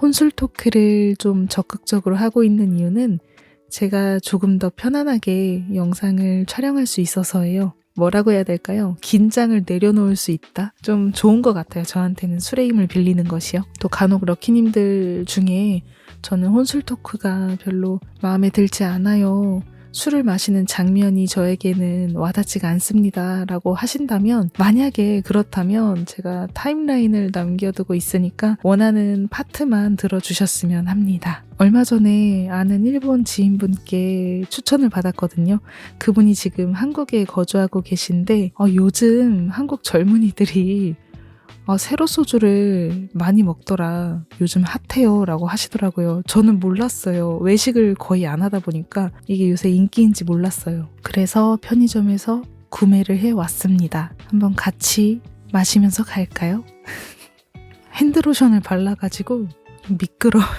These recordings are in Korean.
혼술 토크를 좀 적극적으로 하고 있는 이유는 제가 조금 더 편안하게 영상을 촬영할 수 있어서예요. 뭐라고 해야 될까요? 긴장을 내려놓을 수 있다? 좀 좋은 것 같아요. 저한테는 술의 힘을 빌리는 것이요. 또 간혹 럭키님들 중에 저는 혼술 토크가 별로 마음에 들지 않아요. 술을 마시는 장면이 저에게는 와닿지가 않습니다. 라고 하신다면, 만약에 그렇다면 제가 타임라인을 남겨두고 있으니까 원하는 파트만 들어주셨으면 합니다. 얼마 전에 아는 일본 지인분께 추천을 받았거든요. 그분이 지금 한국에 거주하고 계신데 요즘 한국 젊은이들이 세로 소주를 많이 먹더라. 요즘 핫해요. 라고 하시더라고요. 저는 몰랐어요. 외식을 거의 안 하다 보니까 이게 요새 인기인지 몰랐어요. 그래서 편의점에서 구매를 해왔습니다. 한번 같이 마시면서 갈까요? 핸드로션을 발라가지고 좀 미끄러워요.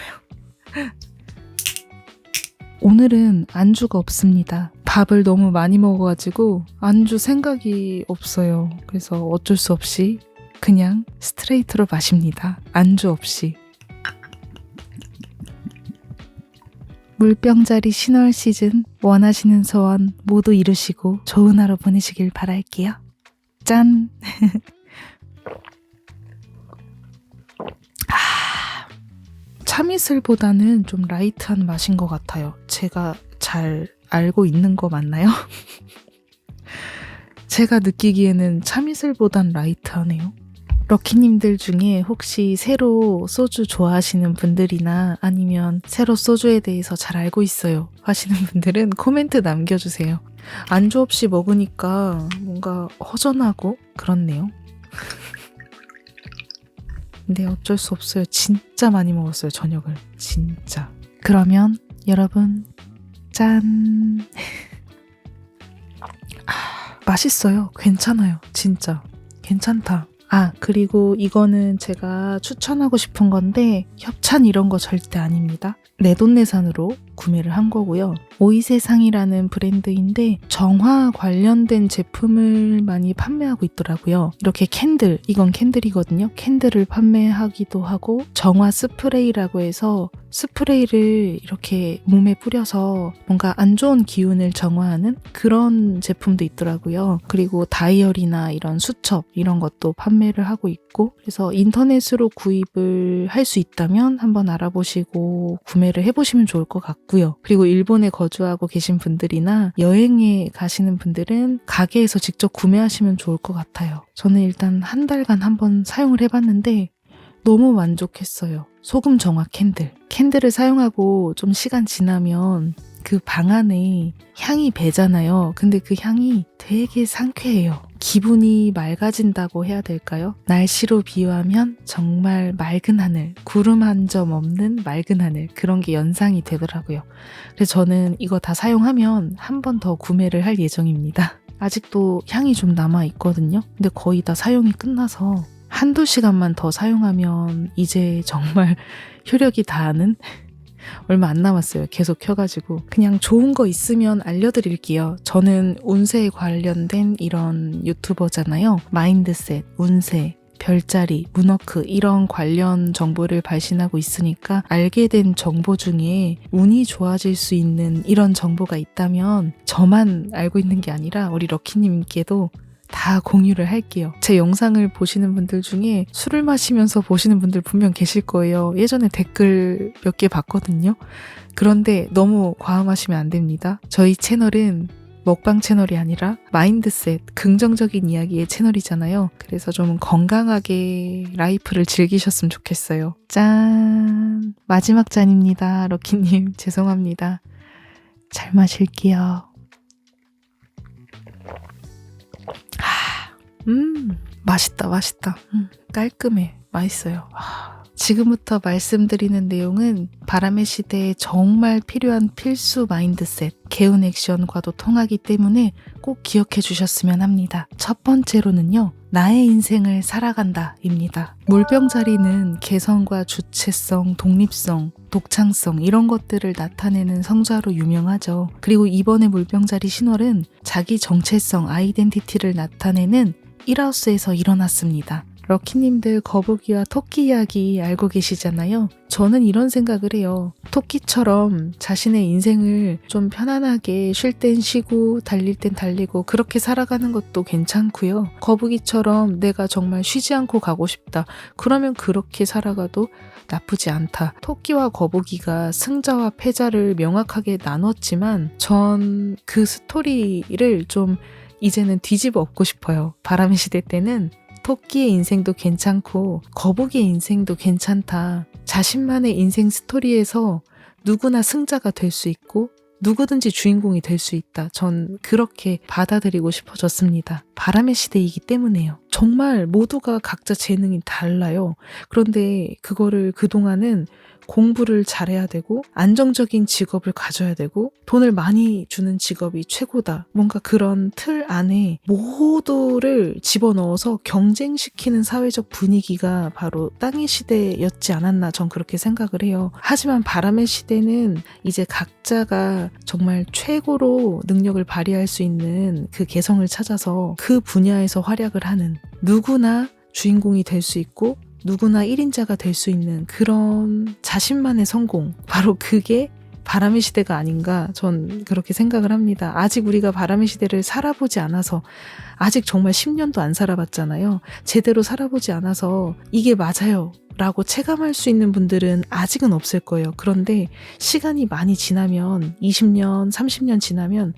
오늘은 안주가 없습니다. 밥을 너무 많이 먹어가지고 안주 생각이 없어요. 그래서 어쩔 수 없이 그냥 스트레이트로 마십니다. 안주 없이. 물병자리 신월 시즌 원하시는 소원 모두 이루시고 좋은 하루 보내시길 바랄게요. 짠! 참이슬보다는 좀 라이트한 맛인 것 같아요. 제가 잘 알고 있는 거 맞나요? 제가 느끼기에는 참이슬보단 라이트하네요. 럭키님들 중에 혹시 새로 소주 좋아하시는 분들이나 아니면 새로 소주에 대해서 잘 알고 있어요 하시는 분들은 코멘트 남겨주세요. 안주 없이 먹으니까 뭔가 허전하고 그렇네요. 근데 어쩔 수 없어요. 진짜 많이 먹었어요, 저녁을. 진짜. 그러면 여러분 짠! 맛있어요. 괜찮아요. 진짜. 괜찮다. 그리고 이거는 제가 추천하고 싶은 건데 협찬 이런 거 절대 아닙니다. 내돈내산으로 구매를 한 거고요. 오이세상이라는 브랜드인데 정화 관련된 제품을 많이 판매하고 있더라고요. 이렇게 캔들, 이건 캔들이거든요. 캔들을 판매하기도 하고 정화 스프레이라고 해서 스프레이를 이렇게 몸에 뿌려서 뭔가 안 좋은 기운을 정화하는 그런 제품도 있더라고요. 그리고 다이어리나 이런 수첩 이런 것도 판매를 하고 있고 그래서 인터넷으로 구입을 할 수 있다면 한번 알아보시고 구매를 해보시면 좋을 것 같고요. 그리고 일본에 거주하고 계신 분들이나 여행에 가시는 분들은 가게에서 직접 구매하시면 좋을 것 같아요. 저는 일단 한 달간 한번 사용을 해봤는데 너무 만족했어요. 소금 정화 캔들. 캔들을 사용하고 좀 시간 지나면 그 방 안에 향이 배잖아요. 근데 그 향이 되게 상쾌해요. 기분이 맑아진다고 해야 될까요? 날씨로 비유하면 정말 맑은 하늘, 구름 한 점 없는 맑은 하늘 그런 게 연상이 되더라고요. 그래서 저는 이거 다 사용하면 한 번 더 구매를 할 예정입니다. 아직도 향이 좀 남아있거든요. 근데 거의 다 사용이 끝나서 한두 시간만 더 사용하면 이제 정말 효력이 다하는 얼마 안 남았어요. 계속 켜가지고 그냥 좋은 거 있으면 알려드릴게요. 저는 운세에 관련된 이런 유튜버잖아요. 마인드셋, 운세, 별자리, 문워크 이런 관련 정보를 발신하고 있으니까 알게 된 정보 중에 운이 좋아질 수 있는 이런 정보가 있다면 저만 알고 있는 게 아니라 우리 럭키님께도 다 공유를 할게요. 제 영상을 보시는 분들 중에 술을 마시면서 보시는 분들 분명 계실 거예요. 예전에 댓글 몇 개 봤거든요. 그런데 너무 과음하시면 안 됩니다. 저희 채널은 먹방 채널이 아니라 마인드셋, 긍정적인 이야기의 채널이잖아요. 그래서 좀 건강하게 라이프를 즐기셨으면 좋겠어요. 짠! 마지막 잔입니다. 럭키님 죄송합니다. 잘 마실게요. 맛있다. 깔끔해. 맛있어요. 지금부터 말씀드리는 내용은 바람의 시대에 정말 필요한 필수 마인드셋, 개운 액션과도 통하기 때문에 꼭 기억해 주셨으면 합니다. 첫 번째로는요. 나의 인생을 살아간다 입니다. 물병자리는 개성과 주체성, 독립성, 독창성 이런 것들을 나타내는 성자로 유명하죠. 그리고 이번에 물병자리 신월은 자기 정체성, 아이덴티티를 나타내는 1하우스에서 일어났습니다. 럭키님들 거북이와 토끼 이야기 알고 계시잖아요. 저는 이런 생각을 해요. 토끼처럼 자신의 인생을 좀 편안하게 쉴 땐 쉬고 달릴 땐 달리고 그렇게 살아가는 것도 괜찮고요. 거북이처럼 내가 정말 쉬지 않고 가고 싶다. 그러면 그렇게 살아가도 나쁘지 않다. 토끼와 거북이가 승자와 패자를 명확하게 나눴지만 전 그 스토리를 좀 이제는 뒤집어 엎고 싶어요. 바람의 시대 때는 토끼의 인생도 괜찮고 거북이의 인생도 괜찮다. 자신만의 인생 스토리에서 누구나 승자가 될 수 있고 누구든지 주인공이 될 수 있다. 전 그렇게 받아들이고 싶어졌습니다. 바람의 시대이기 때문에요. 정말 모두가 각자 재능이 달라요. 그런데 그거를 그동안은 공부를 잘해야 되고 안정적인 직업을 가져야 되고 돈을 많이 주는 직업이 최고다. 뭔가 그런 틀 안에 모두를 집어넣어서 경쟁시키는 사회적 분위기가 바로 땅의 시대였지 않았나 전 그렇게 생각을 해요. 하지만 바람의 시대는 이제 각자가 정말 최고로 능력을 발휘할 수 있는 그 개성을 찾아서 그 분야에서 활약을 하는 누구나 주인공이 될 수 있고 누구나 1인자가 될 수 있는 그런 자신만의 성공, 바로 그게 바람의 시대가 아닌가 전 그렇게 생각을 합니다. 아직 우리가 바람의 시대를 살아보지 않아서 아직 정말 10년도 안 살아봤잖아요. 제대로 살아보지 않아서 이게 맞아요 라고 체감할 수 있는 분들은 아직은 없을 거예요. 그런데 시간이 많이 지나면 20년, 30년 지나면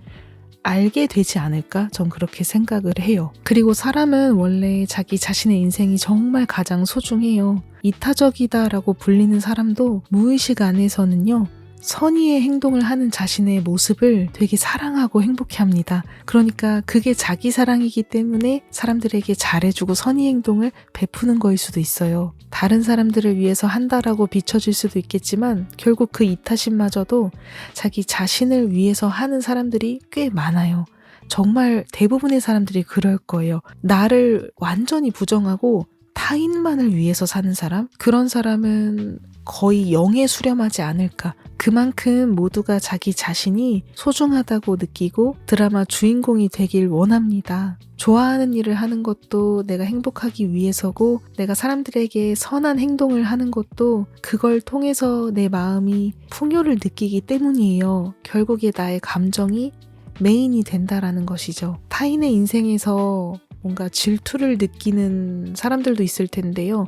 알게 되지 않을까? 전 그렇게 생각을 해요. 그리고 사람은 원래 자기 자신의 인생이 정말 가장 소중해요. 이타적이다라고 불리는 사람도 무의식 안에서는요. 선의의 행동을 하는 자신의 모습을 되게 사랑하고 행복해합니다. 그러니까 그게 자기 사랑이기 때문에 사람들에게 잘해주고 선의 행동을 베푸는 거일 수도 있어요. 다른 사람들을 위해서 한다라고 비춰질 수도 있겠지만 결국 그 이타심마저도 자기 자신을 위해서 하는 사람들이 꽤 많아요. 정말 대부분의 사람들이 그럴 거예요. 나를 완전히 부정하고 타인만을 위해서 사는 사람? 그런 사람은 거의 영에 수렴하지 않을까. 그만큼 모두가 자기 자신이 소중하다고 느끼고 드라마 주인공이 되길 원합니다. 좋아하는 일을 하는 것도 내가 행복하기 위해서고 내가 사람들에게 선한 행동을 하는 것도 그걸 통해서 내 마음이 풍요를 느끼기 때문이에요. 결국에 나의 감정이 메인이 된다라는 것이죠. 타인의 인생에서 뭔가 질투를 느끼는 사람들도 있을 텐데요.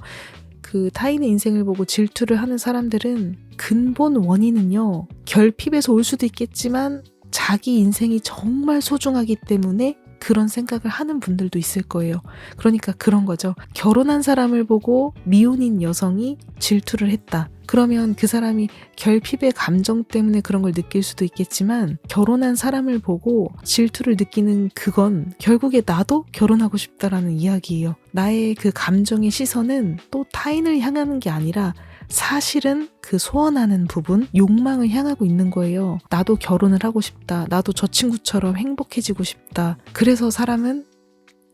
그 타인의 인생을 보고 질투를 하는 사람들은 근본 원인은요. 결핍에서 올 수도 있겠지만 자기 인생이 정말 소중하기 때문에 그런 생각을 하는 분들도 있을 거예요. 그러니까 그런 거죠. 결혼한 사람을 보고 미혼인 여성이 질투를 했다. 그러면 그 사람이 결핍의 감정 때문에 그런 걸 느낄 수도 있겠지만 결혼한 사람을 보고 질투를 느끼는 그건 결국에 나도 결혼하고 싶다라는 이야기예요. 나의 그 감정의 시선은 또 타인을 향하는 게 아니라 사실은 그 소원하는 부분, 욕망을 향하고 있는 거예요. 나도 결혼을 하고 싶다. 나도 저 친구처럼 행복해지고 싶다. 그래서 사람은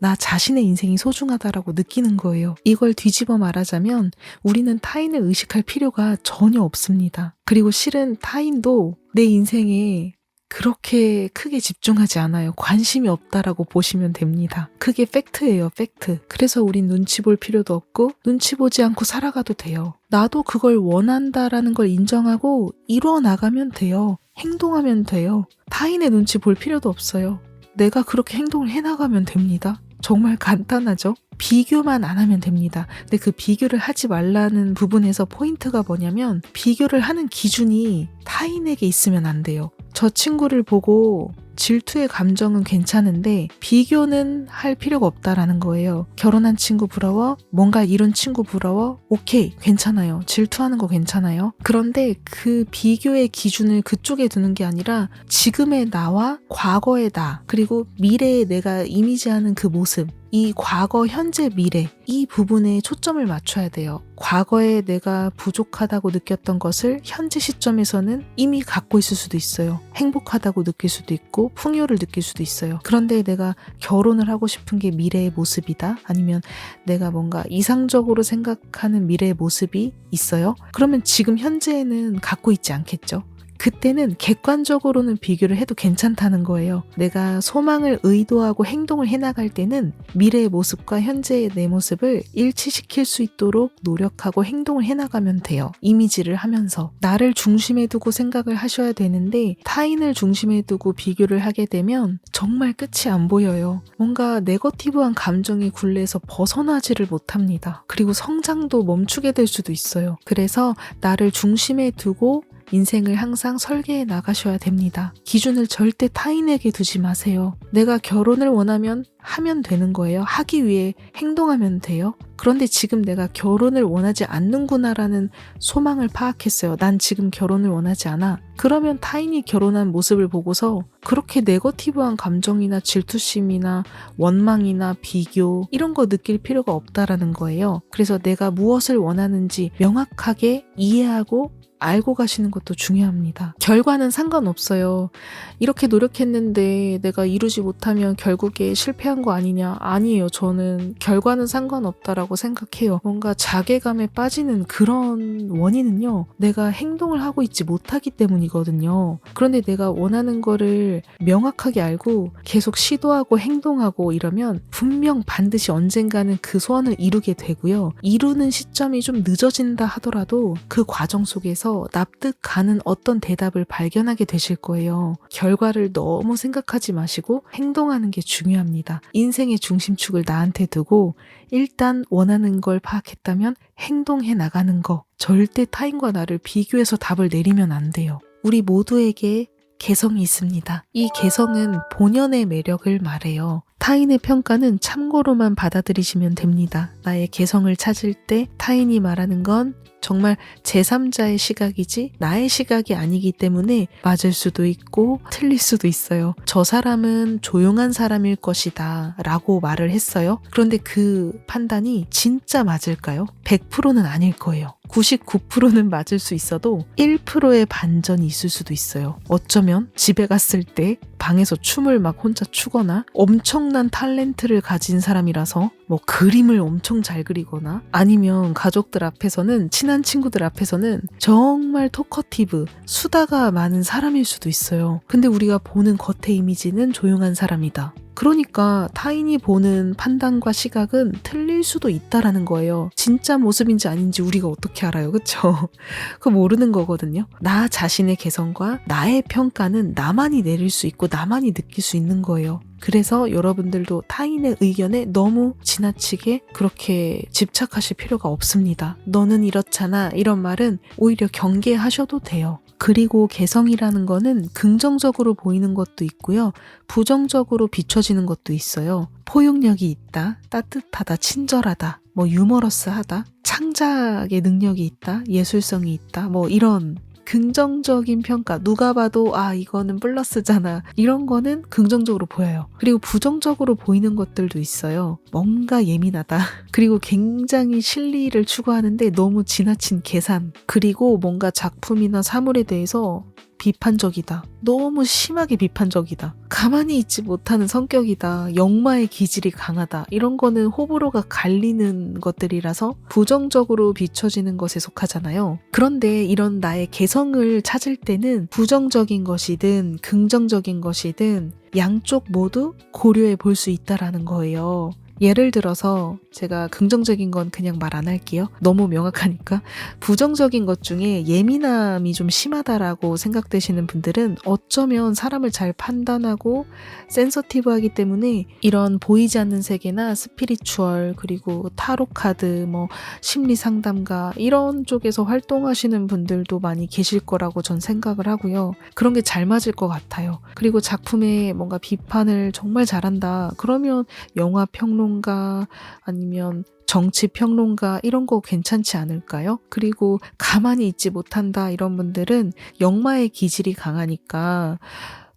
나 자신의 인생이 소중하다라고 느끼는 거예요. 이걸 뒤집어 말하자면 우리는 타인을 의식할 필요가 전혀 없습니다. 그리고 실은 타인도 내 인생에 그렇게 크게 집중하지 않아요. 관심이 없다라고 보시면 됩니다. 그게 팩트예요, 팩트. 그래서 우린 눈치 볼 필요도 없고 눈치 보지 않고 살아가도 돼요. 나도 그걸 원한다라는 걸 인정하고 이루어 나가면 돼요. 행동하면 돼요. 타인의 눈치 볼 필요도 없어요. 내가 그렇게 행동을 해나가면 됩니다. 정말 간단하죠? 비교만 안 하면 됩니다. 근데 그 비교를 하지 말라는 부분에서 포인트가 뭐냐면 비교를 하는 기준이 타인에게 있으면 안 돼요. 저 친구를 보고 질투의 감정은 괜찮은데 비교는 할 필요가 없다라는 거예요. 결혼한 친구 부러워? 뭔가 이룬 친구 부러워? 오케이, 괜찮아요. 질투하는 거 괜찮아요. 그런데 그 비교의 기준을 그쪽에 두는 게 아니라 지금의 나와 과거의 나, 그리고 미래에 내가 이미지하는 그 모습, 이 과거, 현재, 미래 이 부분에 초점을 맞춰야 돼요. 과거에 내가 부족하다고 느꼈던 것을 현재 시점에서는 이미 갖고 있을 수도 있어요. 행복하다고 느낄 수도 있고 풍요를 느낄 수도 있어요. 그런데 내가 결혼을 하고 싶은 게 미래의 모습이다? 아니면 내가 뭔가 이상적으로 생각하는 미래의 모습이 있어요? 그러면 지금 현재에는 갖고 있지 않겠죠? 그때는 객관적으로는 비교를 해도 괜찮다는 거예요. 내가 소망을 의도하고 행동을 해나갈 때는 미래의 모습과 현재의 내 모습을 일치시킬 수 있도록 노력하고 행동을 해나가면 돼요. 이미지를 하면서. 나를 중심에 두고 생각을 하셔야 되는데 타인을 중심에 두고 비교를 하게 되면 정말 끝이 안 보여요. 뭔가 네거티브한 감정의 굴레에서 벗어나지를 못합니다. 그리고 성장도 멈추게 될 수도 있어요. 그래서 나를 중심에 두고 인생을 항상 설계해 나가셔야 됩니다. 기준을 절대 타인에게 두지 마세요. 내가 결혼을 원하면 하면 되는 거예요. 하기 위해 행동하면 돼요. 그런데 지금 내가 결혼을 원하지 않는구나라는 소망을 파악했어요. 난 지금 결혼을 원하지 않아. 그러면 타인이 결혼한 모습을 보고서 그렇게 네거티브한 감정이나 질투심이나 원망이나 비교 이런 거 느낄 필요가 없다라는 거예요. 그래서 내가 무엇을 원하는지 명확하게 이해하고 알고 가시는 것도 중요합니다. 결과는 상관없어요. 이렇게 노력했는데 내가 이루지 못하면 결국에 실패한 거 아니냐? 아니에요. 저는 결과는 상관없다라고 생각해요. 뭔가 자괴감에 빠지는 그런 원인은요. 내가 행동을 하고 있지 못하기 때문이거든요. 그런데 내가 원하는 거를 명확하게 알고 계속 시도하고 행동하고 이러면 분명 반드시 언젠가는 그 소원을 이루게 되고요. 이루는 시점이 좀 늦어진다 하더라도 그 과정 속에서 납득 가는 어떤 대답을 발견하게 되실 거예요. 결과를 너무 생각하지 마시고 행동하는 게 중요합니다. 인생의 중심축을 나한테 두고 일단 원하는 걸 파악했다면 행동해 나가는 거. 절대 타인과 나를 비교해서 답을 내리면 안 돼요. 우리 모두에게 개성이 있습니다. 이 개성은 본연의 매력을 말해요. 타인의 평가는 참고로만 받아들이시면 됩니다. 나의 개성을 찾을 때 타인이 말하는 건 정말 제3자의 시각이지 나의 시각이 아니기 때문에 맞을 수도 있고 틀릴 수도 있어요. 저 사람은 조용한 사람일 것이다 라고 말을 했어요. 그런데 그 판단이 진짜 맞을까요? 100%는 아닐 거예요. 99%는 맞을 수 있어도 1%의 반전이 있을 수도 있어요. 어쩌면 집에 갔을 때 방에서 춤을 막 혼자 추거나 엄청난 탤런트를 가진 사람이라서 뭐 그림을 엄청 잘 그리거나 아니면 가족들 앞에서는 친한 친구들 앞에서는 정말 토커티브, 수다가 많은 사람일 수도 있어요. 근데 우리가 보는 겉의 이미지는 조용한 사람이다. 그러니까 타인이 보는 판단과 시각은 틀릴 수도 있다라는 거예요. 진짜 모습인지 아닌지 우리가 어떻게 알아요, 그쵸? 그거 모르는 거거든요. 나 자신의 개성과 나의 평가는 나만이 내릴 수 있고 나만이 느낄 수 있는 거예요. 그래서 여러분들도 타인의 의견에 너무 지나치게 그렇게 집착하실 필요가 없습니다. 너는 이렇잖아 이런 말은 오히려 경계하셔도 돼요. 그리고 개성이라는 거는 긍정적으로 보이는 것도 있고요. 부정적으로 비춰지는 것도 있어요. 포용력이 있다, 따뜻하다, 친절하다, 뭐 유머러스하다, 창작의 능력이 있다, 예술성이 있다, 뭐 이런 긍정적인 평가, 누가 봐도 아 이거는 플러스잖아 이런 거는 긍정적으로 보여요. 그리고 부정적으로 보이는 것들도 있어요. 뭔가 예민하다, 그리고 굉장히 실리를 추구하는데 너무 지나친 계산, 그리고 뭔가 작품이나 사물에 대해서 비판적이다, 너무 심하게 비판적이다, 가만히 있지 못하는 성격이다, 역마의 기질이 강하다, 이런 거는 호불호가 갈리는 것들이라서 부정적으로 비춰지는 것에 속하잖아요. 그런데 이런 나의 개성을 찾을 때는 부정적인 것이든 긍정적인 것이든 양쪽 모두 고려해 볼 수 있다라는 거예요. 예를 들어서 제가 긍정적인 건 그냥 말 안 할게요. 너무 명확하니까. 부정적인 것 중에 예민함이 좀 심하다라고 생각되시는 분들은 어쩌면 사람을 잘 판단하고 센서티브하기 때문에 이런 보이지 않는 세계나 스피리추얼, 그리고 타로 카드, 뭐 심리 상담가 이런 쪽에서 활동하시는 분들도 많이 계실 거라고 전 생각을 하고요. 그런 게 잘 맞을 것 같아요. 그리고 작품에 뭔가 비판을 정말 잘한다. 그러면 영화 평론가 아니면 정치 평론가 이런 거 괜찮지 않을까요? 그리고 가만히 있지 못한다 이런 분들은 역마의 기질이 강하니까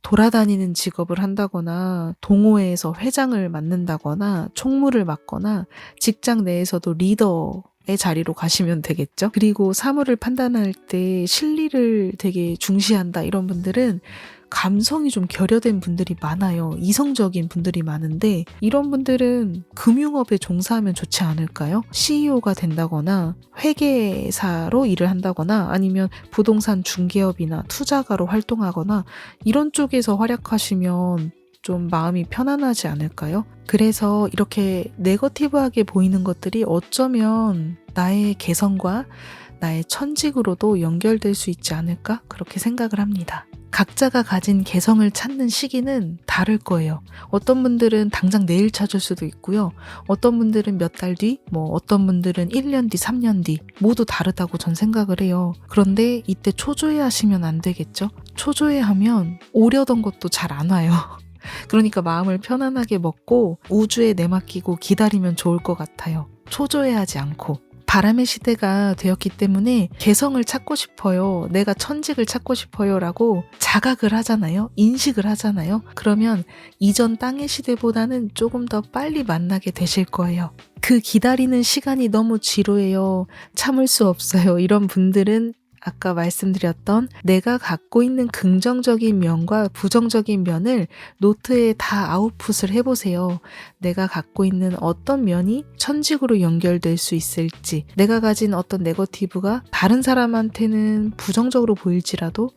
돌아다니는 직업을 한다거나 동호회에서 회장을 맡는다거나 총무를 맡거나 직장 내에서도 리더의 자리로 가시면 되겠죠. 그리고 사물을 판단할 때 실리를 되게 중시한다 이런 분들은 감성이 좀 결여된 분들이 많아요. 이성적인 분들이 많은데 이런 분들은 금융업에 종사하면 좋지 않을까요? CEO가 된다거나 회계사로 일을 한다거나 아니면 부동산 중개업이나 투자가로 활동하거나 이런 쪽에서 활약하시면 좀 마음이 편안하지 않을까요? 그래서 이렇게 네거티브하게 보이는 것들이 어쩌면 나의 개성과 나의 천직으로도 연결될 수 있지 않을까? 그렇게 생각을 합니다. 각자가 가진 개성을 찾는 시기는 다를 거예요. 어떤 분들은 당장 내일 찾을 수도 있고요. 어떤 분들은 몇 달 뒤, 어떤 분들은 1년 뒤, 3년 뒤 모두 다르다고 전 생각을 해요. 그런데 이때 초조해 하시면 안 되겠죠? 초조해 하면 오려던 것도 잘 안 와요. 그러니까 마음을 편안하게 먹고 우주에 내맡기고 기다리면 좋을 것 같아요. 초조해하지 않고. 바람의 시대가 되었기 때문에 개성을 찾고 싶어요. 내가 천직을 찾고 싶어요. 라고 자각을 하잖아요. 인식을 하잖아요. 그러면 이전 땅의 시대보다는 조금 더 빨리 만나게 되실 거예요. 그 기다리는 시간이 너무 지루해요. 참을 수 없어요. 이런 분들은 아까 말씀드렸던 내가 갖고 있는 긍정적인 면과 부정적인 면을 노트에 다 아웃풋을 해보세요. 내가 갖고 있는 어떤 면이 천직으로 연결될 수 있을지, 내가 가진 어떤 네거티브가 다른 사람한테는 부정적으로 보일지라도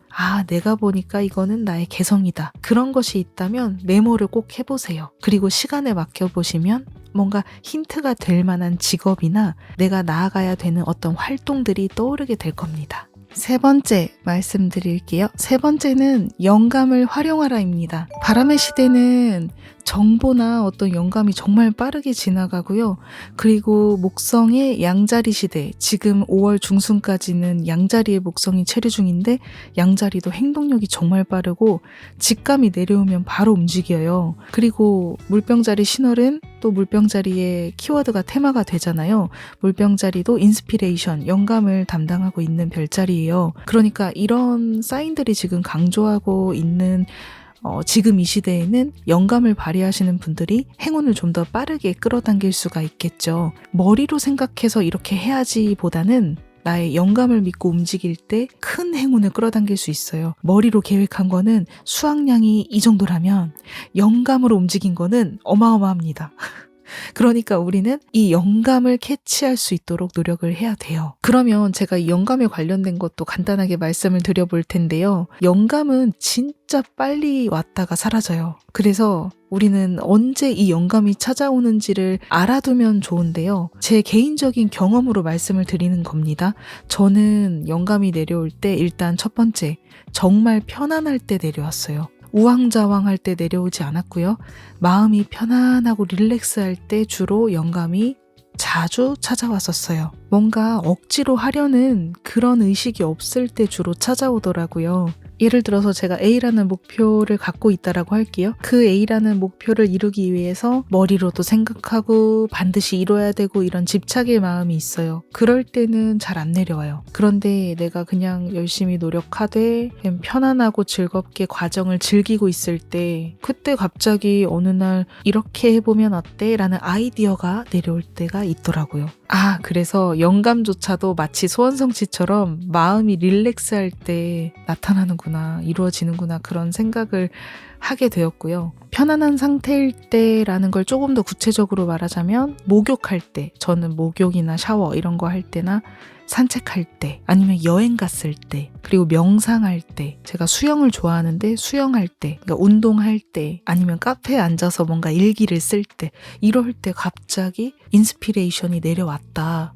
내가 보니까 이거는 나의 개성이다. 그런 것이 있다면 메모를 꼭 해보세요. 그리고 시간에 맡겨보시면 뭔가 힌트가 될 만한 직업이나 내가 나아가야 되는 어떤 활동들이 떠오르게 될 겁니다. 세 번째 말씀드릴게요. 세 번째는 영감을 활용하라입니다. 바람의 시대는 정보나 어떤 영감이 정말 빠르게 지나가고요. 그리고 목성의 양자리 시대, 지금 5월 중순까지는 양자리의 목성이 체류 중인데 양자리도 행동력이 정말 빠르고 직감이 내려오면 바로 움직여요. 그리고 물병자리 신월은 또 물병자리의 키워드가 테마가 되잖아요. 물병자리도 인스피레이션, 영감을 담당하고 있는 별자리예요. 그러니까 이런 사인들이 지금 강조하고 있는 지금 이 시대에는 영감을 발휘하시는 분들이 행운을 좀 더 빠르게 끌어당길 수가 있겠죠. 머리로 생각해서 이렇게 해야지 보다는 나의 영감을 믿고 움직일 때 큰 행운을 끌어당길 수 있어요. 머리로 계획한 거는 수확량이 이 정도라면 영감으로 움직인 거는 어마어마합니다. 그러니까 우리는 이 영감을 캐치할 수 있도록 노력을 해야 돼요. 그러면 제가 이 영감에 관련된 것도 간단하게 말씀을 드려볼 텐데요. 영감은 진짜 빨리 왔다가 사라져요. 그래서 우리는 언제 이 영감이 찾아오는지를 알아두면 좋은데요. 제 개인적인 경험으로 말씀을 드리는 겁니다. 저는 영감이 내려올 때 일단 첫 번째, 정말 편안할 때 내려왔어요. 우왕좌왕할 때 내려오지 않았고요. 마음이 편안하고 릴렉스할 때 주로 영감이 자주 찾아왔었어요. 뭔가 억지로 하려는 그런 의식이 없을 때 주로 찾아오더라고요. 예를 들어서 제가 A라는 목표를 갖고 있다라고 할게요. 그 A라는 목표를 이루기 위해서 머리로도 생각하고 반드시 이뤄야 되고 이런 집착의 마음이 있어요. 그럴 때는 잘 안 내려와요. 그런데 내가 그냥 열심히 노력하되 그냥 편안하고 즐겁게 과정을 즐기고 있을 때 그때 갑자기 어느 날 이렇게 해보면 어때? 라는 아이디어가 내려올 때가 있더라고요. 그래서 영감조차도 마치 소원성취처럼 마음이 릴렉스할 때 나타나는구나, 이루어지는구나 그런 생각을 하게 되었고요. 편안한 상태일 때라는 걸 조금 더 구체적으로 말하자면 목욕할 때, 저는 목욕이나 샤워 이런 거 할 때나 산책할 때 아니면 여행 갔을 때 그리고 명상할 때, 제가 수영을 좋아하는데 수영할 때, 그러니까 운동할 때 아니면 카페에 앉아서 뭔가 일기를 쓸 때, 이럴 때 갑자기 인스피레이션이 내려왔다.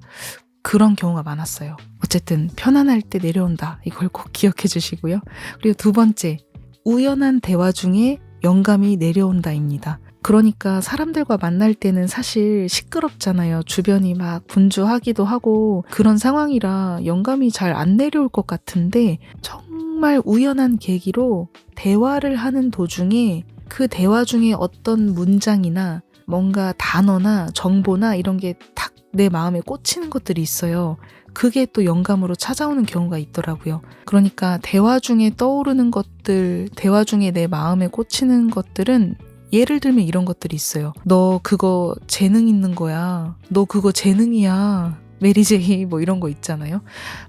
그런 경우가 많았어요. 어쨌든 편안할 때 내려온다. 이걸 꼭 기억해 주시고요. 그리고 두 번째, 우연한 대화 중에 영감이 내려온다입니다. 그러니까 사람들과 만날 때는 사실 시끄럽잖아요. 주변이 막 분주하기도 하고 그런 상황이라 영감이 잘 안 내려올 것 같은데 정말 우연한 계기로 대화를 하는 도중에 그 대화 중에 어떤 문장이나 뭔가 단어나 정보나 이런 게 탁 내 마음에 꽂히는 것들이 있어요. 그게 또 영감으로 찾아오는 경우가 있더라고요. 그러니까 대화 중에 떠오르는 것들, 대화 중에 내 마음에 꽂히는 것들은 예를 들면 이런 것들이 있어요. 너 그거 재능 있는 거야. 너 그거 재능이야. 메리제이 뭐 이런 거 있잖아요.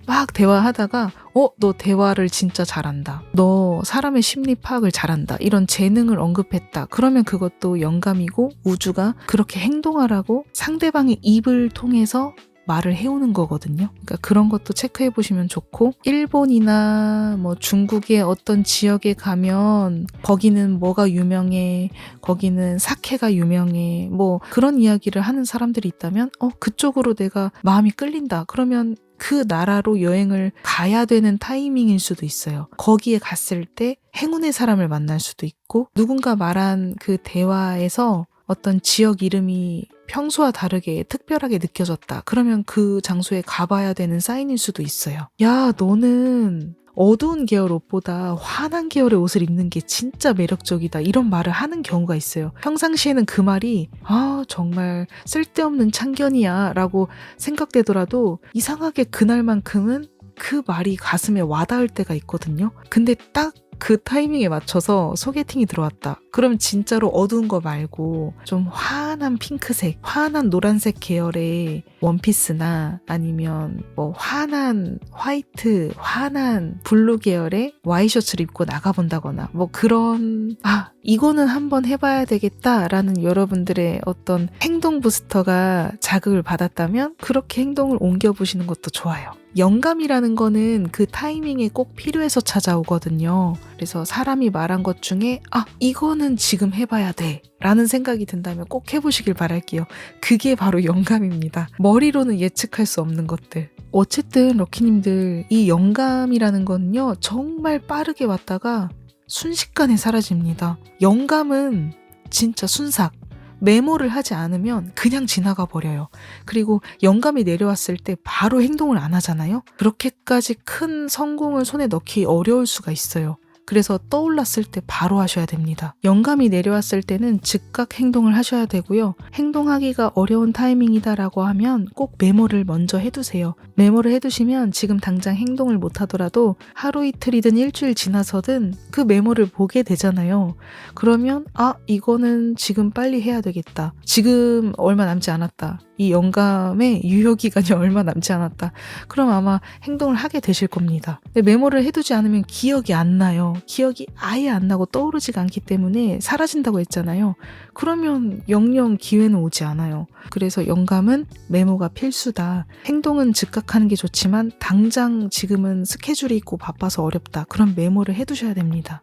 막 대화하다가 너 대화를 진짜 잘한다. 너 사람의 심리 파악을 잘한다. 이런 재능을 언급했다. 그러면 그것도 영감이고 우주가 그렇게 행동하라고 상대방의 입을 통해서 말을 해오는 거거든요. 그러니까 그런 것도 체크해 보시면 좋고, 일본이나 뭐 중국의 어떤 지역에 가면 거기는 뭐가 유명해, 거기는 사케가 유명해, 뭐 그런 이야기를 하는 사람들이 있다면 그쪽으로 내가 마음이 끌린다. 그러면 그 나라로 여행을 가야 되는 타이밍일 수도 있어요. 거기에 갔을 때 행운의 사람을 만날 수도 있고, 누군가 말한 그 대화에서 어떤 지역 이름이 평소와 다르게 특별하게 느껴졌다. 그러면 그 장소에 가봐야 되는 사인일 수도 있어요. 야, 너는 어두운 계열 옷보다 환한 계열의 옷을 입는 게 진짜 매력적이다. 이런 말을 하는 경우가 있어요. 평상시에는 그 말이 정말 쓸데없는 참견이야 라고 생각되더라도 이상하게 그날만큼은 그 말이 가슴에 와닿을 때가 있거든요. 근데 딱 그 타이밍에 맞춰서 소개팅이 들어왔다. 그럼 진짜로 어두운 거 말고 좀 환한 핑크색, 환한 노란색 계열의 원피스나 아니면 뭐 환한 화이트, 환한 블루 계열의 와이셔츠를 입고 나가본다거나 뭐 그런 이거는 한번 해봐야 되겠다라는 여러분들의 어떤 행동 부스터가 자극을 받았다면 그렇게 행동을 옮겨보시는 것도 좋아요. 영감이라는 거는 그 타이밍에 꼭 필요해서 찾아오거든요. 그래서 사람이 말한 것 중에 이거는 지금 해봐야 돼 라는 생각이 든다면 꼭 해보시길 바랄게요. 그게 바로 영감입니다. 머리로는 예측할 수 없는 것들. 어쨌든 럭키님들, 이 영감이라는 거는요 정말 빠르게 왔다가 순식간에 사라집니다. 영감은 진짜 순삭. 메모를 하지 않으면 그냥 지나가 버려요. 그리고 영감이 내려왔을 때 바로 행동을 안 하잖아요. 그렇게까지 큰 성공을 손에 넣기 어려울 수가 있어요. 그래서 떠올랐을 때 바로 하셔야 됩니다. 영감이 내려왔을 때는 즉각 행동을 하셔야 되고요. 행동하기가 어려운 타이밍이다라고 하면 꼭 메모를 먼저 해두세요. 메모를 해두시면 지금 당장 행동을 못하더라도 하루 이틀이든 일주일 지나서든 그 메모를 보게 되잖아요. 그러면 이거는 지금 빨리 해야 되겠다. 지금 얼마 남지 않았다. 이 영감의 유효기간이 얼마 남지 않았다. 그럼 아마 행동을 하게 되실 겁니다. 근데 메모를 해두지 않으면 기억이 안 나요. 기억이 아예 안 나고 떠오르지가 않기 때문에 사라진다고 했잖아요. 그러면 영영 기회는 오지 않아요. 그래서 영감은 메모가 필수다. 행동은 즉각하는 게 좋지만 당장 지금은 스케줄이 있고 바빠서 어렵다. 그럼 메모를 해두셔야 됩니다.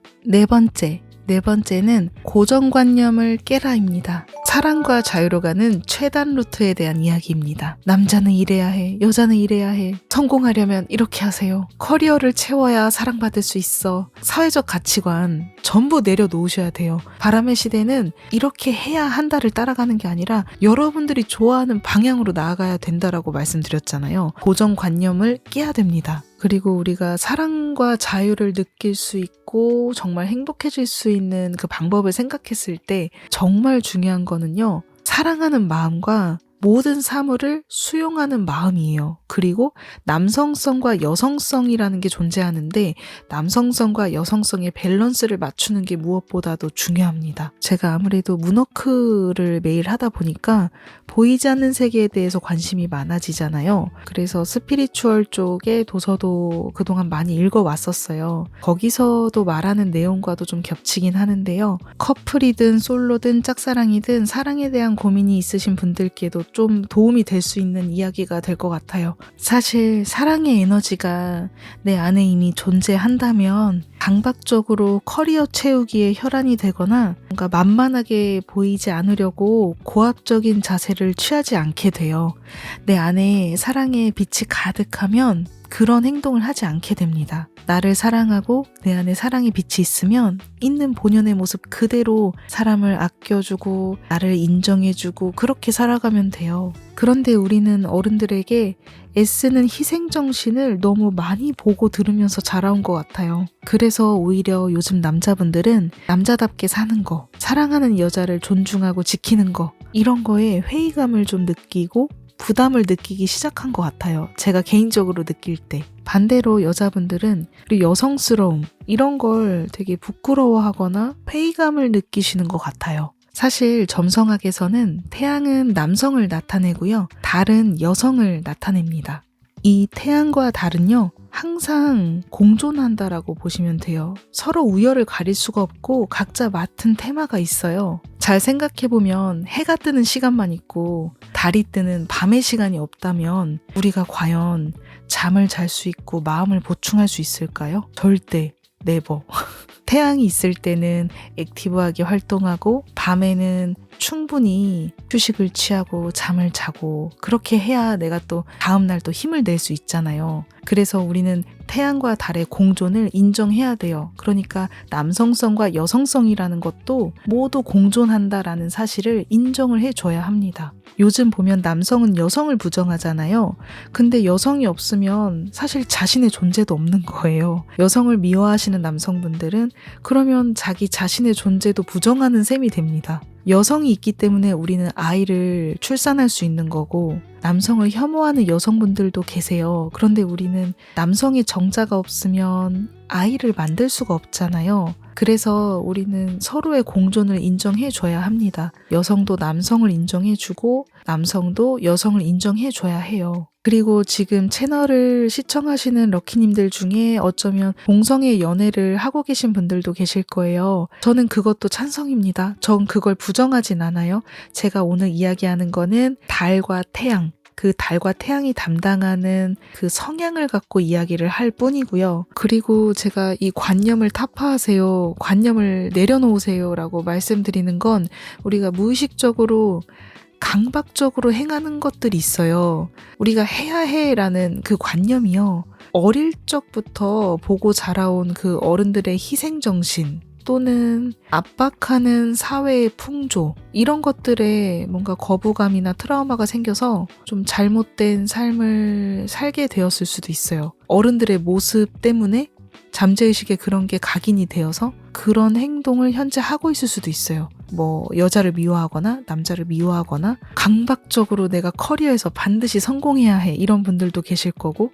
네 번째는 고정관념을 깨라입니다. 사랑과 자유로 가는 최단 루트에 대한 이야기입니다. 남자는 이래야 해, 여자는 이래야 해, 성공하려면 이렇게 하세요, 커리어를 채워야 사랑받을 수 있어, 사회적 가치관 전부 내려놓으셔야 돼요. 바람의 시대는 이렇게 해야 한다를 따라가는 게 아니라 여러분들이 좋아하는 방향으로 나아가야 된다라고 말씀드렸잖아요. 고정관념을 깨야 됩니다. 그리고 우리가 사랑과 자유를 느낄 수 있고 정말 행복해질 수 있는 그 방법을 생각했을 때 정말 중요한 거는요, 사랑하는 마음과 모든 사물을 수용하는 마음이에요. 그리고 남성성과 여성성이라는 게 존재하는데 남성성과 여성성의 밸런스를 맞추는 게 무엇보다도 중요합니다. 제가 아무래도 문워크를 매일 하다 보니까 보이지 않는 세계에 대해서 관심이 많아지잖아요. 그래서 스피리추얼 쪽의 도서도 그동안 많이 읽어왔었어요. 거기서도 말하는 내용과도 좀 겹치긴 하는데요. 커플이든 솔로든 짝사랑이든 사랑에 대한 고민이 있으신 분들께도 좀 도움이 될 수 있는 이야기가 될 것 같아요. 사실 사랑의 에너지가 내 안에 이미 존재한다면 강박적으로 커리어 채우기에 혈안이 되거나 뭔가 만만하게 보이지 않으려고 고압적인 자세를 취하지 않게 돼요. 내 안에 사랑의 빛이 가득하면 그런 행동을 하지 않게 됩니다. 나를 사랑하고 내 안에 사랑의 빛이 있으면 있는 본연의 모습 그대로 사람을 아껴주고 나를 인정해주고 그렇게 살아가면 돼요. 그런데 우리는 어른들에게 애쓰는 희생정신을 너무 많이 보고 들으면서 자라온 것 같아요. 그래서 오히려 요즘 남자분들은 남자답게 사는 거, 사랑하는 여자를 존중하고 지키는 거, 이런 거에 회의감을 좀 느끼고 부담을 느끼기 시작한 것 같아요. 제가 개인적으로 느낄 때. 반대로 여자분들은 그리고 여성스러움 이런 걸 되게 부끄러워하거나 회의감을 느끼시는 것 같아요. 사실 점성학에서는 태양은 남성을 나타내고요. 달은 여성을 나타냅니다. 이 태양과 달은요, 항상 공존한다라고 보시면 돼요. 서로 우열을 가릴 수가 없고 각자 맡은 테마가 있어요. 잘 생각해보면 해가 뜨는 시간만 있고 달이 뜨는 밤의 시간이 없다면 우리가 과연 잠을 잘 수 있고 마음을 보충할 수 있을까요? 절대, 네버. 태양이 있을 때는 액티브하게 활동하고 밤에는 충분히 휴식을 취하고 잠을 자고 그렇게 해야 내가 또 다음날 또 힘을 낼 수 있잖아요. 그래서 우리는 태양과 달의 공존을 인정해야 돼요. 그러니까 남성성과 여성성이라는 것도 모두 공존한다라는 사실을 인정을 해줘야 합니다. 요즘 보면 남성은 여성을 부정하잖아요. 근데 여성이 없으면 사실 자신의 존재도 없는 거예요. 여성을 미워하시는 남성분들은 그러면 자기 자신의 존재도 부정하는 셈이 됩니다. 여성이 있기 때문에 우리는 아이를 출산할 수 있는 거고 남성을 혐오하는 여성분들도 계세요. 그런데 우리는 남성의 정자가 없으면 아이를 만들 수가 없잖아요. 그래서 우리는 서로의 공존을 인정해줘야 합니다. 여성도 남성을 인정해주고 남성도 여성을 인정해줘야 해요. 그리고 지금 채널을 시청하시는 럭키님들 중에 어쩌면 동성애 연애를 하고 계신 분들도 계실 거예요. 저는 그것도 찬성입니다. 전 그걸 부정하진 않아요. 제가 오늘 이야기하는 거는 달과 태양, 그 달과 태양이 담당하는 그 성향을 갖고 이야기를 할 뿐이고요. 그리고 제가 이 관념을 타파하세요, 관념을 내려놓으세요 라고 말씀드리는 건 우리가 무의식적으로 강박적으로 행하는 것들이 있어요. 우리가 해야 해라는 그 관념이요. 어릴 적부터 보고 자라온 그 어른들의 희생정신 또는 압박하는 사회의 풍조 이런 것들에 뭔가 거부감이나 트라우마가 생겨서 좀 잘못된 삶을 살게 되었을 수도 있어요. 어른들의 모습 때문에 잠재의식에 그런 게 각인이 되어서 그런 행동을 현재 하고 있을 수도 있어요. 뭐 여자를 미워하거나 남자를 미워하거나 강박적으로 내가 커리어에서 반드시 성공해야 해 이런 분들도 계실 거고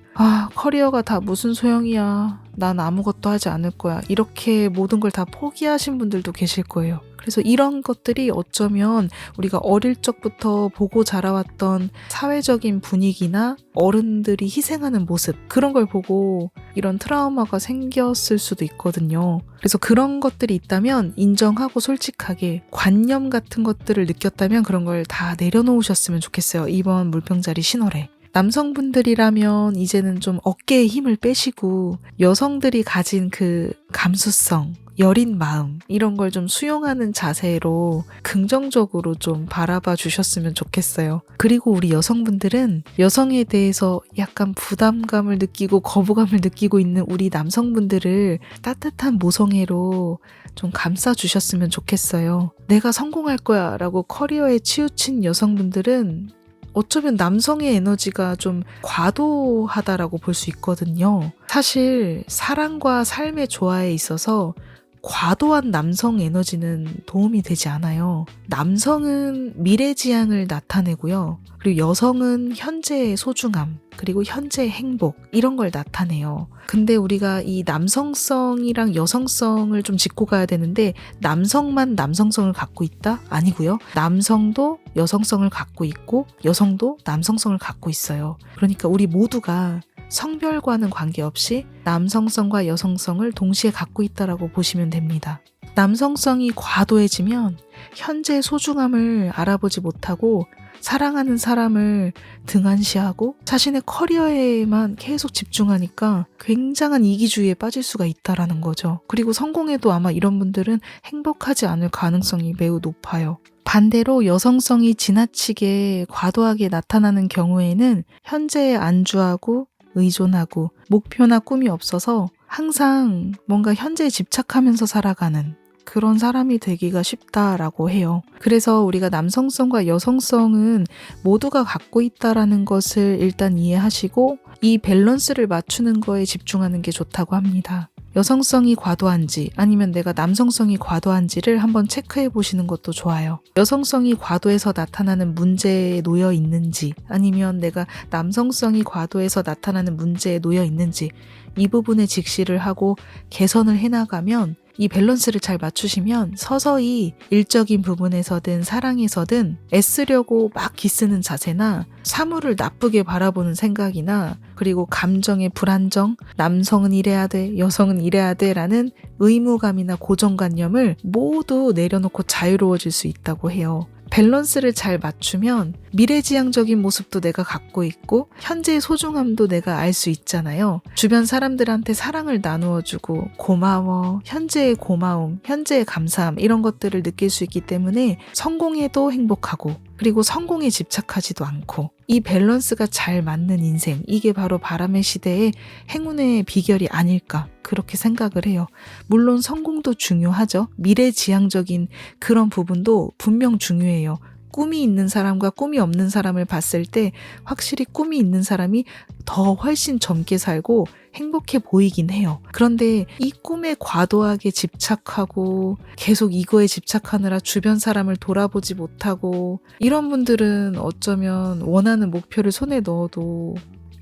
커리어가 다 무슨 소용이야, 난 아무것도 하지 않을 거야 이렇게 모든 걸 다 포기하신 분들도 계실 거예요. 그래서 이런 것들이 어쩌면 우리가 어릴 적부터 보고 자라왔던 사회적인 분위기나 어른들이 희생하는 모습 그런 걸 보고 이런 트라우마가 생겼을 수도 있거든요. 그래서 그런 것들이 있다면 인정하고 솔직하게 관념 같은 것들을 느꼈다면 그런 걸 다 내려놓으셨으면 좋겠어요. 이번 물병자리 신월에. 남성분들이라면 이제는 좀 어깨에 힘을 빼시고 여성들이 가진 그 감수성, 여린 마음 이런 걸 좀 수용하는 자세로 긍정적으로 좀 바라봐 주셨으면 좋겠어요. 그리고 우리 여성분들은 여성에 대해서 약간 부담감을 느끼고 거부감을 느끼고 있는 우리 남성분들을 따뜻한 모성애로 좀 감싸 주셨으면 좋겠어요. 내가 성공할 거야 라고 커리어에 치우친 여성분들은 어쩌면 남성의 에너지가 좀 과도하다라고 볼 수 있거든요. 사실 사랑과 삶의 조화에 있어서 과도한 남성 에너지는 도움이 되지 않아요. 남성은 미래지향을 나타내고요. 그리고 여성은 현재의 소중함, 그리고 현재의 행복 이런 걸 나타내요. 근데 우리가 이 남성성이랑 여성성을 좀 짚고 가야 되는데 남성만 남성성을 갖고 있다? 아니고요. 남성도 여성성을 갖고 있고 여성도 남성성을 갖고 있어요. 그러니까 우리 모두가 성별과는 관계없이 남성성과 여성성을 동시에 갖고 있다라고 보시면 됩니다. 남성성이 과도해지면 현재의 소중함을 알아보지 못하고 사랑하는 사람을 등한시하고 자신의 커리어에만 계속 집중하니까 굉장한 이기주의에 빠질 수가 있다라는 거죠. 그리고 성공해도 아마 이런 분들은 행복하지 않을 가능성이 매우 높아요. 반대로 여성성이 지나치게 과도하게 나타나는 경우에는 현재에 안주하고 의존하고 목표나 꿈이 없어서 항상 뭔가 현재에 집착하면서 살아가는 그런 사람이 되기가 쉽다라고 해요. 그래서 우리가 남성성과 여성성은 모두가 갖고 있다라는 것을 일단 이해하시고 이 밸런스를 맞추는 거에 집중하는 게 좋다고 합니다. 여성성이 과도한지 아니면 내가 남성성이 과도한지를 한번 체크해 보시는 것도 좋아요. 여성성이 과도해서 나타나는 문제에 놓여 있는지 아니면 내가 남성성이 과도해서 나타나는 문제에 놓여 있는지 이 부분에 직시를 하고 개선을 해나가면 이 밸런스를 잘 맞추시면 서서히 일적인 부분에서든 사랑에서든 애쓰려고 막 기쓰는 자세나 사물을 나쁘게 바라보는 생각이나 그리고 감정의 불안정, 남성은 이래야 돼, 여성은 이래야 돼 라는 의무감이나 고정관념을 모두 내려놓고 자유로워질 수 있다고 해요. 밸런스를 잘 맞추면 미래지향적인 모습도 내가 갖고 있고 현재의 소중함도 내가 알 수 있잖아요. 주변 사람들한테 사랑을 나누어주고 고마워, 현재의 고마움, 현재의 감사함 이런 것들을 느낄 수 있기 때문에 성공해도 행복하고 그리고 성공에 집착하지도 않고 이 밸런스가 잘 맞는 인생, 이게 바로 바람의 시대의 행운의 비결이 아닐까 그렇게 생각을 해요. 물론 성공도 중요하죠. 미래지향적인 그런 부분도 분명 중요해요. 꿈이 있는 사람과 꿈이 없는 사람을 봤을 때 확실히 꿈이 있는 사람이 더 훨씬 젊게 살고 행복해 보이긴 해요. 그런데 이 꿈에 과도하게 집착하고 계속 이거에 집착하느라 주변 사람을 돌아보지 못하고 이런 분들은 어쩌면 원하는 목표를 손에 넣어도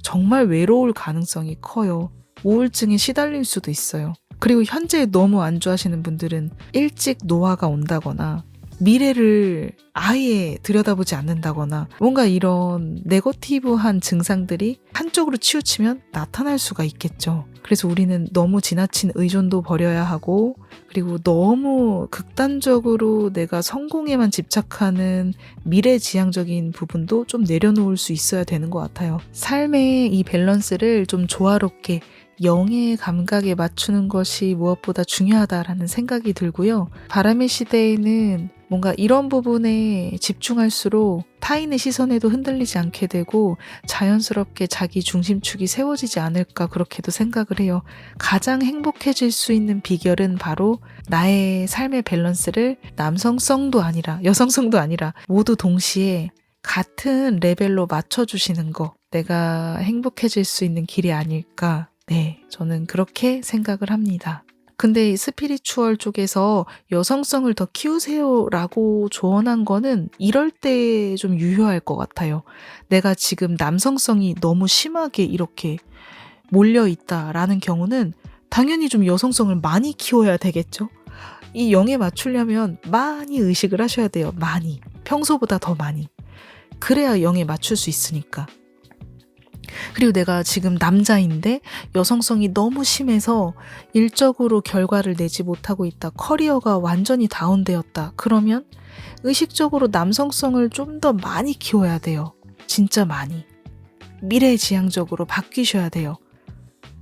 정말 외로울 가능성이 커요. 우울증에 시달릴 수도 있어요. 그리고 현재에 너무 안주하시는 분들은 일찍 노화가 온다거나 미래를 아예 들여다보지 않는다거나 뭔가 이런 네거티브한 증상들이 한쪽으로 치우치면 나타날 수가 있겠죠. 그래서 우리는 너무 지나친 의존도 버려야 하고 그리고 너무 극단적으로 내가 성공에만 집착하는 미래지향적인 부분도 좀 내려놓을 수 있어야 되는 것 같아요. 삶의 이 밸런스를 좀 조화롭게 영의 감각에 맞추는 것이 무엇보다 중요하다라는 생각이 들고요. 바람의 시대에는 뭔가 이런 부분에 집중할수록 타인의 시선에도 흔들리지 않게 되고 자연스럽게 자기 중심축이 세워지지 않을까 그렇게도 생각을 해요. 가장 행복해질 수 있는 비결은 바로 나의 삶의 밸런스를 남성성도 아니라 여성성도 아니라 모두 동시에 같은 레벨로 맞춰주시는 거, 내가 행복해질 수 있는 길이 아닐까. 네, 저는 그렇게 생각을 합니다. 근데 이 스피리추얼 쪽에서 여성성을 더 키우세요라고 조언한 거는 이럴 때 좀 유효할 것 같아요. 내가 지금 남성성이 너무 심하게 이렇게 몰려있다라는 경우는 당연히 좀 여성성을 많이 키워야 되겠죠? 이 영에 맞추려면 많이 의식을 하셔야 돼요. 많이. 평소보다 더 많이. 그래야 영에 맞출 수 있으니까. 그리고 내가 지금 남자인데 여성성이 너무 심해서 일적으로 결과를 내지 못하고 있다. 커리어가 완전히 다운되었다. 그러면 의식적으로 남성성을 좀 더 많이 키워야 돼요. 진짜 많이. 미래지향적으로 바뀌셔야 돼요.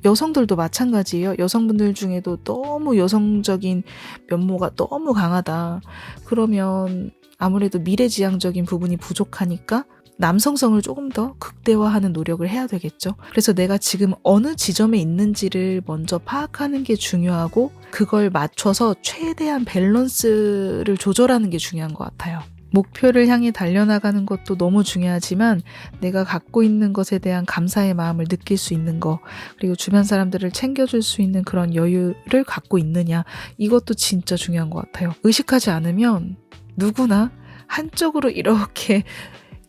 여성들도 마찬가지예요. 여성분들 중에도 너무 여성적인 면모가 너무 강하다. 그러면 아무래도 미래지향적인 부분이 부족하니까 남성성을 조금 더 극대화하는 노력을 해야 되겠죠. 그래서 내가 지금 어느 지점에 있는지를 먼저 파악하는 게 중요하고 그걸 맞춰서 최대한 밸런스를 조절하는 게 중요한 것 같아요. 목표를 향해 달려나가는 것도 너무 중요하지만 내가 갖고 있는 것에 대한 감사의 마음을 느낄 수 있는 거, 그리고 주변 사람들을 챙겨줄 수 있는 그런 여유를 갖고 있느냐, 이것도 진짜 중요한 것 같아요. 의식하지 않으면 누구나 한쪽으로 이렇게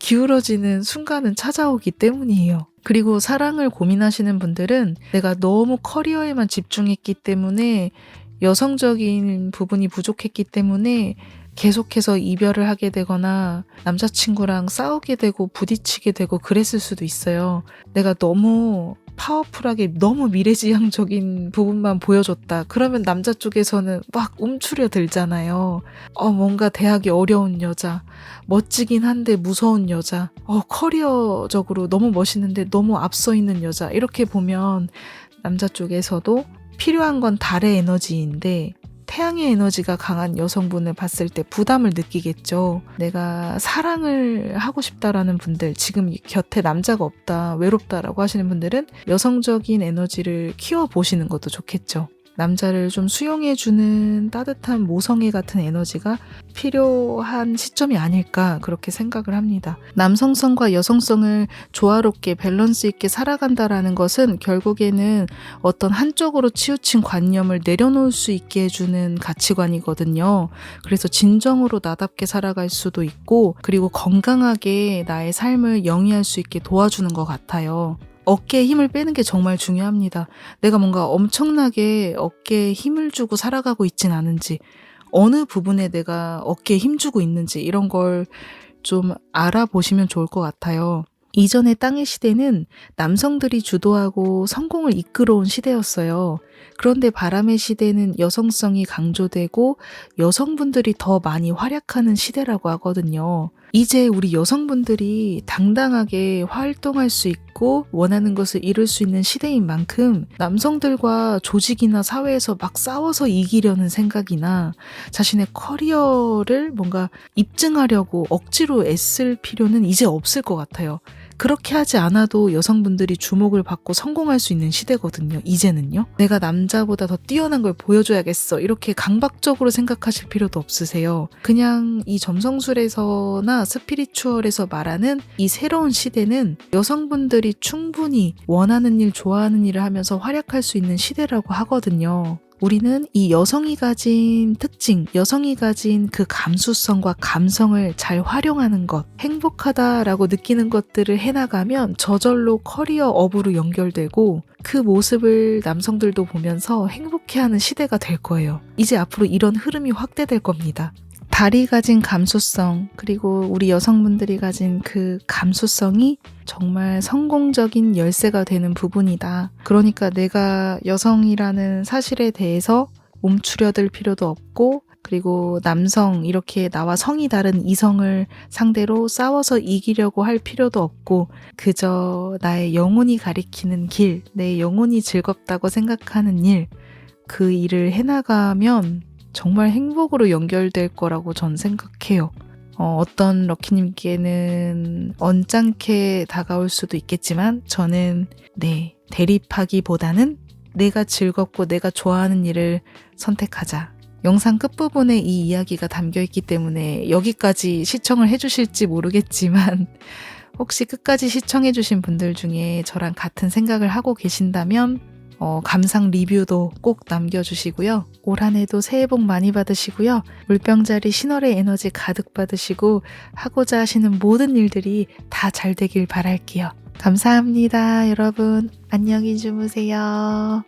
기울어지는 순간은 찾아오기 때문이에요. 그리고 사랑을 고민하시는 분들은 내가 너무 커리어에만 집중했기 때문에 여성적인 부분이 부족했기 때문에 계속해서 이별을 하게 되거나 남자친구랑 싸우게 되고 부딪히게 되고 그랬을 수도 있어요. 내가 너무 파워풀하게 너무 미래지향적인 부분만 보여줬다. 그러면 남자 쪽에서는 막 움츠려 들잖아요. 뭔가 대하기 어려운 여자, 멋지긴 한데 무서운 여자, 커리어적으로 너무 멋있는데 너무 앞서 있는 여자, 이렇게 보면 남자 쪽에서도 필요한 건 달의 에너지인데 태양의 에너지가 강한 여성분을 봤을 때 부담을 느끼겠죠. 내가 사랑을 하고 싶다라는 분들, 지금 곁에 남자가 없다, 외롭다라고 하시는 분들은 여성적인 에너지를 키워보시는 것도 좋겠죠. 남자를 좀 수용해주는 따뜻한 모성애 같은 에너지가 필요한 시점이 아닐까 그렇게 생각을 합니다. 남성성과 여성성을 조화롭게 밸런스 있게 살아간다라는 것은 결국에는 어떤 한쪽으로 치우친 관념을 내려놓을 수 있게 해주는 가치관이거든요. 그래서 진정으로 나답게 살아갈 수도 있고 그리고 건강하게 나의 삶을 영위할 수 있게 도와주는 것 같아요. 어깨에 힘을 빼는 게 정말 중요합니다. 내가 뭔가 엄청나게 어깨에 힘을 주고 살아가고 있진 않은지, 어느 부분에 내가 어깨에 힘 주고 있는지 이런 걸 좀 알아보시면 좋을 것 같아요. 이전의 땅의 시대는 남성들이 주도하고 성공을 이끌어온 시대였어요. 그런데 바람의 시대는 여성성이 강조되고 여성분들이 더 많이 활약하는 시대라고 하거든요. 이제 우리 여성분들이 당당하게 활동할 수 있고 원하는 것을 이룰 수 있는 시대인 만큼 남성들과 조직이나 사회에서 막 싸워서 이기려는 생각이나 자신의 커리어를 뭔가 입증하려고 억지로 애쓸 필요는 이제 없을 것 같아요. 그렇게 하지 않아도 여성분들이 주목을 받고 성공할 수 있는 시대거든요. 이제는요. 내가 남자보다 더 뛰어난 걸 보여줘야겠어. 이렇게 강박적으로 생각하실 필요도 없으세요. 그냥 이 점성술에서나 스피리추얼에서 말하는 이 새로운 시대는 여성분들이 충분히 원하는 일, 좋아하는 일을 하면서 활약할 수 있는 시대라고 하거든요. 우리는 이 여성이 가진 특징, 여성이 가진 그 감수성과 감성을 잘 활용하는 것, 행복하다라고 느끼는 것들을 해나가면 저절로 커리어 업으로 연결되고 그 모습을 남성들도 보면서 행복해하는 시대가 될 거예요. 이제 앞으로 이런 흐름이 확대될 겁니다. 달이 가진 감수성, 그리고 우리 여성분들이 가진 그 감수성이 정말 성공적인 열쇠가 되는 부분이다. 그러니까 내가 여성이라는 사실에 대해서 움츠려들 필요도 없고, 그리고 남성, 이렇게 나와 성이 다른 이성을 상대로 싸워서 이기려고 할 필요도 없고, 그저 나의 영혼이 가리키는 길, 내 영혼이 즐겁다고 생각하는 일, 그 일을 해나가면 정말 행복으로 연결될 거라고 전 생각해요. 어떤 럭키님께는 언짢게 다가올 수도 있겠지만 저는 대립하기보다는 내가 즐겁고 내가 좋아하는 일을 선택하자. 영상 끝부분에 이 이야기가 담겨있기 때문에 여기까지 시청을 해주실지 모르겠지만 혹시 끝까지 시청해주신 분들 중에 저랑 같은 생각을 하고 계신다면 감상 리뷰도 꼭 남겨주시고요. 올 한 해도 새해 복 많이 받으시고요. 물병자리 신월의 에너지 가득 받으시고 하고자 하시는 모든 일들이 다 잘 되길 바랄게요. 감사합니다, 여러분. 안녕히 주무세요.